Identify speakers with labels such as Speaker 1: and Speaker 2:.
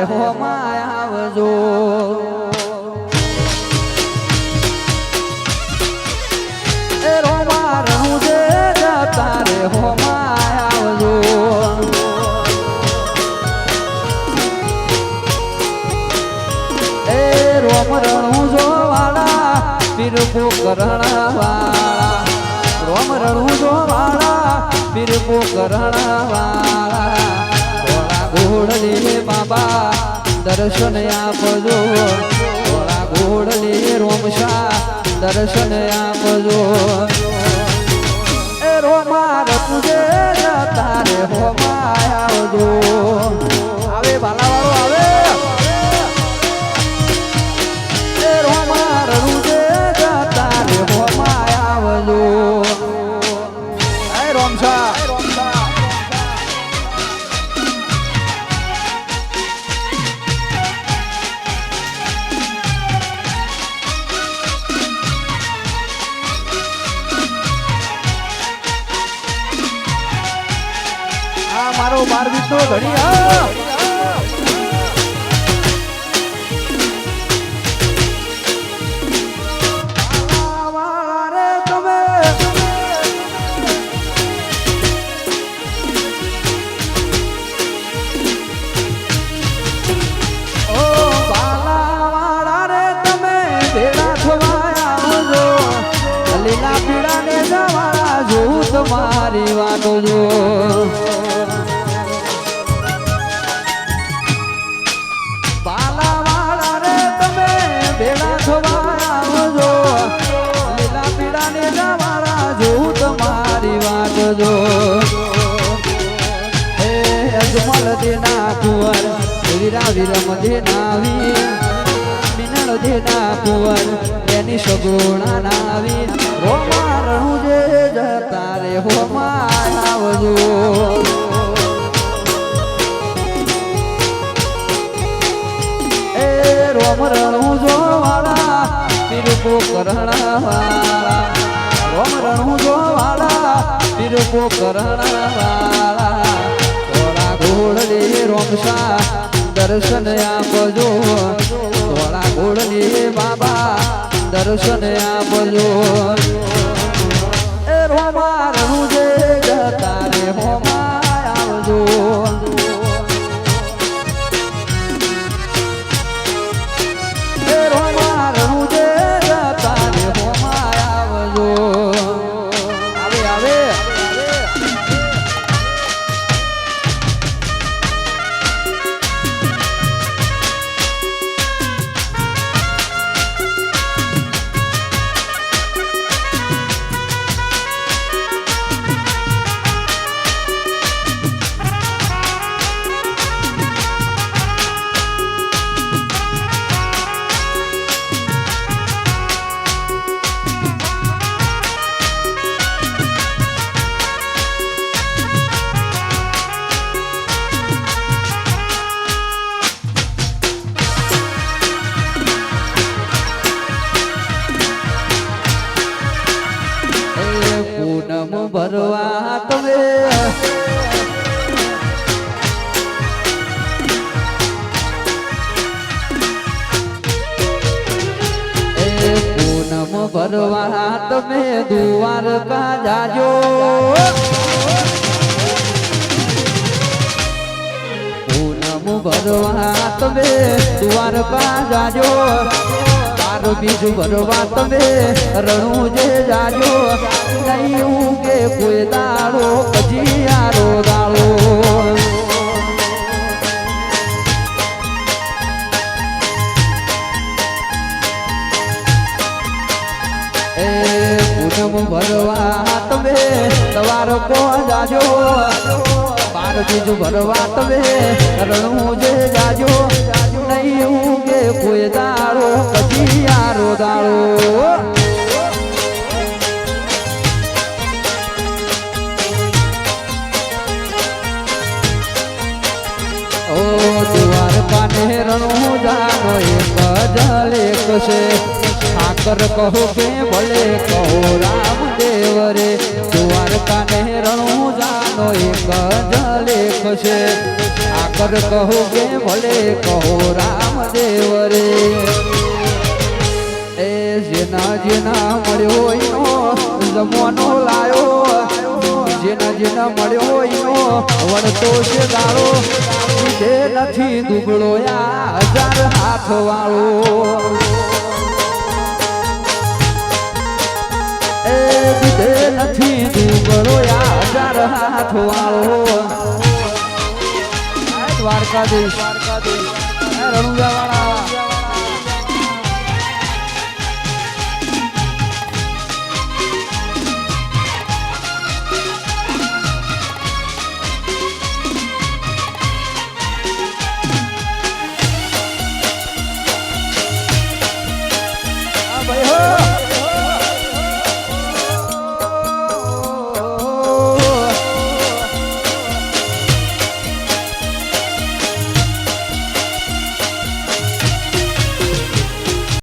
Speaker 1: હોમાં આવજો એ રોમા રહું જે જતા રે હોમાં આવજો એ રોમ રણું જો વાળા પીરપો કરણ વાળા રોમ રણું જો વાળા પીરપો કરણ વાળા થોડા ઘોડલે બાબા દર્શન આપજો થોડા ઘોડલે રોમશા દર્શન આપજો એ રોમા રતુજે તારે હોમાં આવજો આવે ભાલાવાળો આવે એ રોમા રતુજે તારે હોમાં આવજો એ રોમશા મારો 12 નો ઘડી લીલા પીડા ને જવાળા જોઉં તમારી વાતો જો જો હે અજમલ દેના કુંવર વીરા વિરમ દેનાવી મિનળ દેના કુંવર એની સગુણા નાવી રોમા રણું જે જતા રે હોમાં આવજો એ રોમ રણું જો વાળા પીરપો કરણ વાળા રોમ રણું જો વાળા પીરપો કરણ વાળા થોડા ઘોડલે રોમશા દર્શન આપજો થોડા ઘોડલે બાબા દર્શન આપજો એ રોમા રણું જે જતા રે હોમાં આવજો એ રોમા રણું જે જતા રે હોમાં આવજો પૂનમ ભરવા તમે પૂનમ ભરવા તમે દ્વારકા જાજો પૂનમ ભરવા તમે દ્વારકા જાજો બીજું ભરવા તમે રણું જે જાજો નહીં કે કોઈ દાડો પછી આરો દાડો એ પૂનમ ભરવા તમે દ્વારકો જાજો બીજું ભરવા તમે રણું જે જાજો નહીં કે કોઈ દાડો પછી આરો દાડો ઓ દ્વારકા ને રણું જાનો એક જલ એક છે ઠાકર કહો કે ભલે કહો રામદેવ રે દ્વારકા ને રણું જાનો એક જલ એક છે ઠાકર કહો કે ભલે કહો રામદેવ રે એ જેના જેના મળ્યો એનો જમવાનો લાયો જેના જેના મળ્યો એનો વળતો છે દાડો લીધે નથી દુબળો યા 1000 હાથ વાળો એ લીધે નથી દુબળો યા 1000 હાથ વાળો દ્વારકાધીશ રણુજા વાળા